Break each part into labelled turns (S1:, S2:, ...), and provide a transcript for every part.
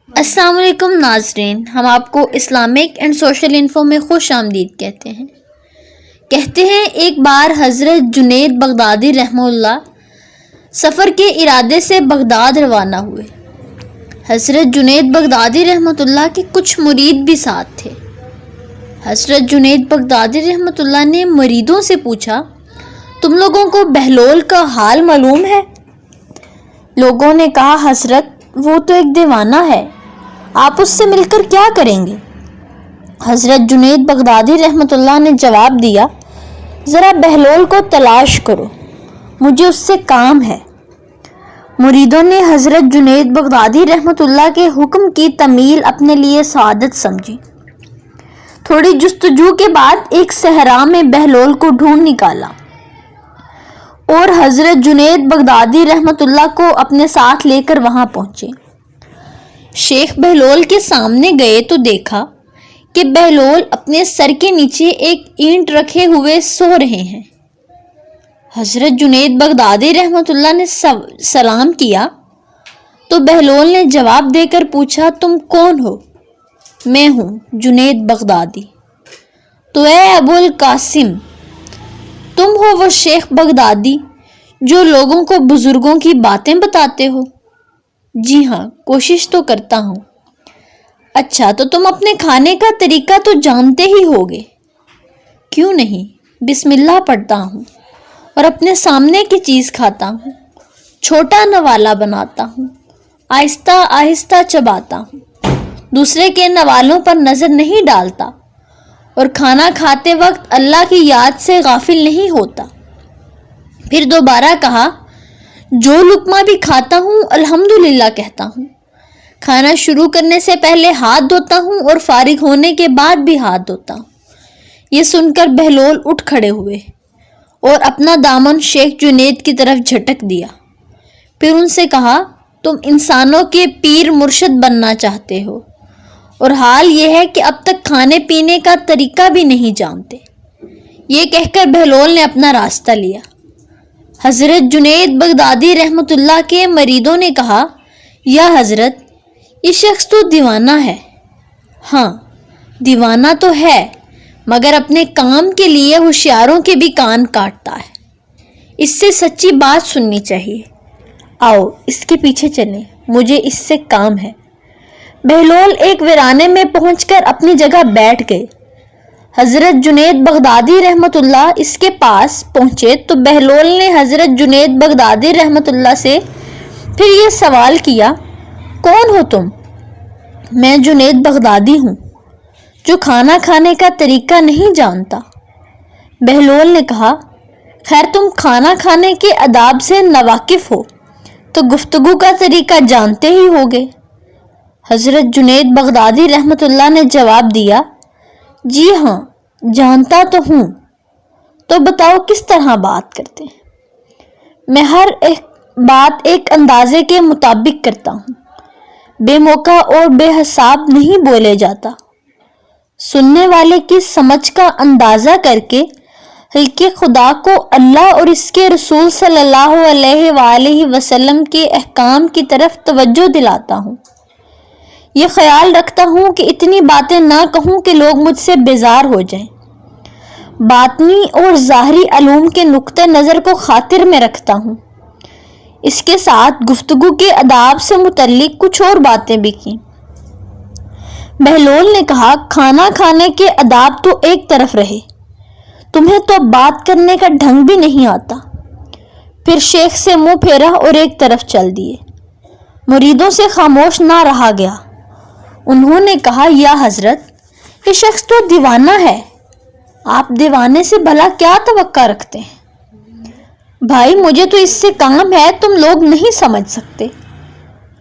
S1: السلام علیکم ناظرین، ہم آپ کو اسلامک اینڈ سوشل انفو میں خوش آمدید کہتے ہیں ایک بار حضرت جنید بغدادی رحمہ اللہ سفر کے ارادے سے بغداد روانہ ہوئے۔ حضرت جنید بغدادی رحمۃ اللہ کے کچھ مرید بھی ساتھ تھے۔ حضرت جنید بغدادی رحمۃ اللہ نے مریدوں سے پوچھا، تم لوگوں کو بہلول کا حال معلوم ہے؟ لوگوں نے کہا، حضرت وہ تو ایک دیوانہ ہے، آپ اس سے مل کر کیا کریں گے؟ حضرت جنید بغدادی رحمۃ اللہ نے جواب دیا، ذرا بہلول کو تلاش کرو، مجھے اس سے کام ہے۔ مریدوں نے حضرت جنید بغدادی رحمۃ اللہ کے حکم کی تعمیل اپنے لیے سعادت سمجھی۔ تھوڑی جستجو کے بعد ایک صحرا میں بہلول کو ڈھونڈ نکالا اور حضرت جنید بغدادی رحمۃ اللہ کو اپنے ساتھ لے کر وہاں پہنچے۔ شیخ بہلول کے سامنے گئے تو دیکھا کہ بہلول اپنے سر کے نیچے ایک اینٹ رکھے ہوئے سو رہے ہیں۔ حضرت جنید بغدادی رحمۃ اللہ نے سلام کیا تو بہلول نے جواب دے کر پوچھا، تم کون ہو؟ میں ہوں جنید بغدادی۔ تو اے ابو القاسم، تم ہو وہ شیخ بغدادی جو لوگوں کو بزرگوں کی باتیں بتاتے ہو؟ جی ہاں، کوشش تو کرتا ہوں۔ اچھا، تو تم اپنے کھانے کا طریقہ تو جانتے ہی ہوگے؟ کیوں نہیں، بسم اللہ پڑھتا ہوں اور اپنے سامنے کی چیز کھاتا ہوں، چھوٹا نوالا بناتا ہوں، آہستہ آہستہ چباتا ہوں، دوسرے کے نوالوں پر نظر نہیں ڈالتا اور کھانا کھاتے وقت اللہ کی یاد سے غافل نہیں ہوتا۔ پھر دوبارہ کہا، جو لقمہ بھی کھاتا ہوں الحمدللہ کہتا ہوں، کھانا شروع کرنے سے پہلے ہاتھ دھوتا ہوں اور فارغ ہونے کے بعد بھی ہاتھ دھوتا ہوں۔ یہ سن کر بہلول اٹھ کھڑے ہوئے اور اپنا دامن شیخ جنید کی طرف جھٹک دیا۔ پھر ان سے کہا، تم انسانوں کے پیر مرشد بننا چاہتے ہو اور حال یہ ہے کہ اب تک کھانے پینے کا طریقہ بھی نہیں جانتے۔ یہ کہہ کر بہلول نے اپنا راستہ لیا۔ حضرت جنید بغدادی رحمۃ اللہ کے مریدوں نے کہا، یا حضرت، یہ شخص تو دیوانہ ہے۔ ہاں، دیوانہ تو ہے، مگر اپنے کام کے لیے ہوشیاروں کے بھی کان کاٹتا ہے۔ اس سے سچی بات سننی چاہیے، آؤ اس کے پیچھے چلیں، مجھے اس سے کام ہے۔ بہلول ایک ویرانے میں پہنچ کر اپنی جگہ بیٹھ گئے۔ حضرت جنید بغدادی رحمۃ اللہ اس کے پاس پہنچے تو بہلول نے حضرت جنید بغدادی رحمۃ اللہ سے پھر یہ سوال کیا، کون ہو تم؟ میں جنید بغدادی ہوں جو کھانا کھانے کا طریقہ نہیں جانتا۔ بہلول نے کہا، خیر تم کھانا کھانے کے آداب سے ناواقف ہو تو گفتگو کا طریقہ جانتے ہی ہوگے۔ حضرت جنید بغدادی رحمۃ اللہ نے جواب دیا، جی ہاں جانتا تو ہوں، تو بتاؤ کس طرح بات کرتے ہیں؟ میں ہر ایک بات ایک اندازے کے مطابق کرتا ہوں، بے موقع اور بے حساب نہیں بولے جاتا۔ سننے والے کی سمجھ کا اندازہ کر کے خلق خدا کو اللہ اور اس کے رسول صلی اللہ علیہ وآلہ وسلم کے احکام کی طرف توجہ دلاتا ہوں۔ یہ خیال رکھتا ہوں کہ اتنی باتیں نہ کہوں کہ لوگ مجھ سے بیزار ہو جائیں۔ باطنی اور ظاہری علوم کے نقطہ نظر کو خاطر میں رکھتا ہوں۔ اس کے ساتھ گفتگو کے آداب سے متعلق کچھ اور باتیں بھی کی۔ بہلول نے کہا، کھانا کھانے کے آداب تو ایک طرف رہے، تمہیں تو بات کرنے کا ڈھنگ بھی نہیں آتا۔ پھر شیخ سے منہ پھیرا اور ایک طرف چل دیے۔ مریدوں سے خاموش نہ رہا گیا۔ انہوں نے کہا، یا حضرت، یہ شخص تو دیوانہ ہے، آپ دیوانے سے بھلا کیا توقع رکھتے ہیں؟ بھائی مجھے تو اس سے کام ہے، تم لوگ نہیں سمجھ سکتے۔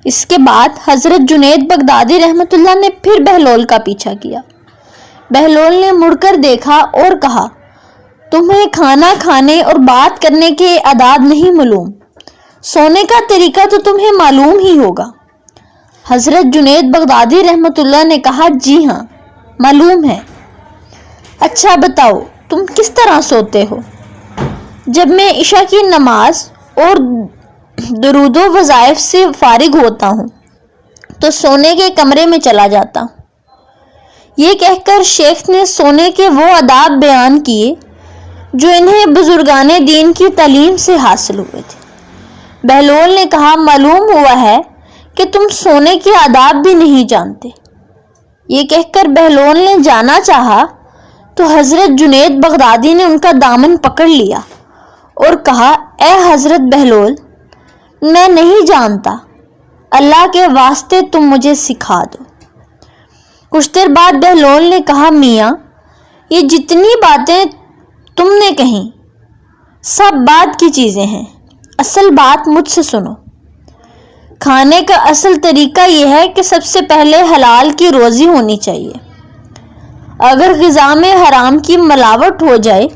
S1: اس کے بعد حضرت جنید بغدادی رحمۃ اللہ نے پھر بہلول کا پیچھا کیا۔ بہلول نے مڑ کر دیکھا اور کہا، تمہیں کھانا کھانے اور بات کرنے کے آداب نہیں معلوم، سونے کا طریقہ تو تمہیں معلوم ہی ہوگا۔ حضرت جنید بغدادی رحمۃ اللہ نے کہا، جی ہاں معلوم ہے۔ اچھا بتاؤ تم کس طرح سوتے ہو؟ جب میں عشاء کی نماز اور درود و وظائف سے فارغ ہوتا ہوں تو سونے کے کمرے میں چلا جاتا ہوں۔ یہ کہہ کر شیخ نے سونے کے وہ آداب بیان کیے جو انہیں بزرگان دین کی تعلیم سے حاصل ہوئے تھے۔ بہلول نے کہا، معلوم ہوا ہے کہ تم سونے کے آداب بھی نہیں جانتے۔ یہ کہہ کر بہلول نے جانا چاہا تو حضرت جنید بغدادی نے ان کا دامن پکڑ لیا اور کہا، اے حضرت بہلول، میں نہیں جانتا، اللہ کے واسطے تم مجھے سکھا دو۔ کچھ دیر بعد بہلول نے کہا، میاں، یہ جتنی باتیں تم نے کہیں سب بعد کی چیزیں ہیں، اصل بات مجھ سے سنو۔ کھانے کا اصل طریقہ یہ ہے کہ سب سے پہلے حلال کی روزی ہونی چاہیے۔ اگر غذا میں حرام کی ملاوٹ ہو جائے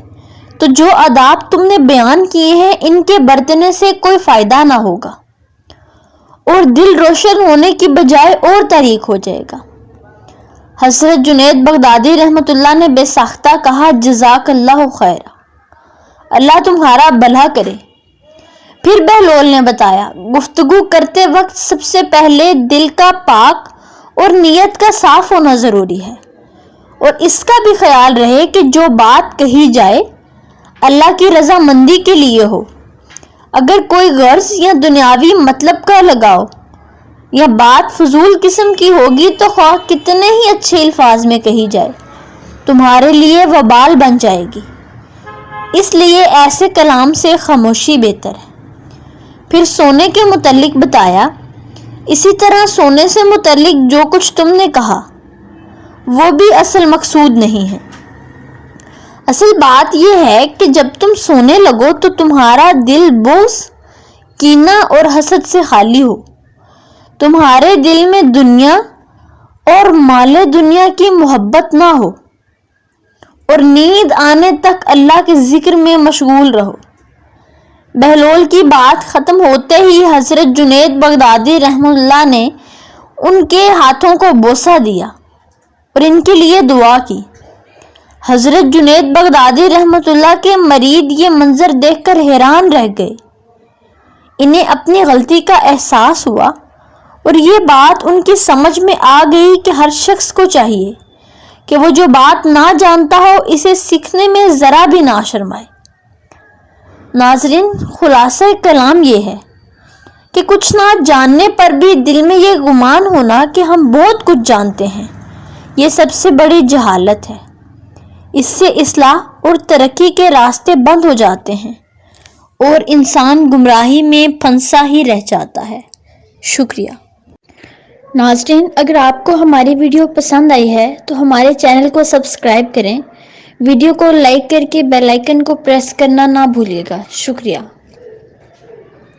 S1: تو جو آداب تم نے بیان کیے ہیں ان کے برتنے سے کوئی فائدہ نہ ہوگا اور دل روشن ہونے کی بجائے اور تاریک ہو جائے گا۔ حضرت جنید بغدادی رحمۃ اللہ نے بے ساختہ کہا، جزاک اللہ خیر، اللہ تمہارا بھلا کرے۔ پھر بہلول نے بتایا، گفتگو کرتے وقت سب سے پہلے دل کا پاک اور نیت کا صاف ہونا ضروری ہے، اور اس کا بھی خیال رہے کہ جو بات کہی جائے اللہ کی رضا مندی کے لیے ہو۔ اگر کوئی غرض یا دنیاوی مطلب کا لگاؤ یا بات فضول قسم کی ہوگی تو خواہ کتنے ہی اچھے الفاظ میں کہی جائے، تمہارے لیے وبال بن جائے گی۔ اس لیے ایسے کلام سے خاموشی بہتر ہے۔ پھر سونے کے متعلق بتایا، اسی طرح سونے سے متعلق جو کچھ تم نے کہا وہ بھی اصل مقصود نہیں ہے۔ اصل بات یہ ہے کہ جب تم سونے لگو تو تمہارا دل بغض، کینہ اور حسد سے خالی ہو، تمہارے دل میں دنیا اور مال دنیا کی محبت نہ ہو، اور نیند آنے تک اللہ کے ذکر میں مشغول رہو۔ بہلول کی بات ختم ہوتے ہی حضرت جنید بغدادی رحمہ اللہ نے ان کے ہاتھوں کو بوسہ دیا اور ان کے لیے دعا کی۔ حضرت جنید بغدادی رحمۃ اللہ کے مرید یہ منظر دیکھ کر حیران رہ گئے۔ انہیں اپنی غلطی کا احساس ہوا اور یہ بات ان کی سمجھ میں آ گئی کہ ہر شخص کو چاہیے کہ وہ جو بات نہ جانتا ہو اسے سیکھنے میں ذرا بھی نہ شرمائے۔ ناظرین، خلاصہ کلام یہ ہے کہ کچھ نہ جاننے پر بھی دل میں یہ گمان ہونا کہ ہم بہت کچھ جانتے ہیں، یہ سب سے بڑی جہالت ہے۔ اس سے اصلاح اور ترقی کے راستے بند ہو جاتے ہیں اور انسان گمراہی میں پھنسا ہی رہ جاتا ہے۔ شکریہ۔ ناظرین، اگر آپ کو ہماری ویڈیو پسند آئی ہے تو ہمارے چینل کو سبسکرائب کریں، ویڈیو کو لائک کر کے بیل آئیکن کو پریس کرنا نہ بھولیے گا۔ شکریہ۔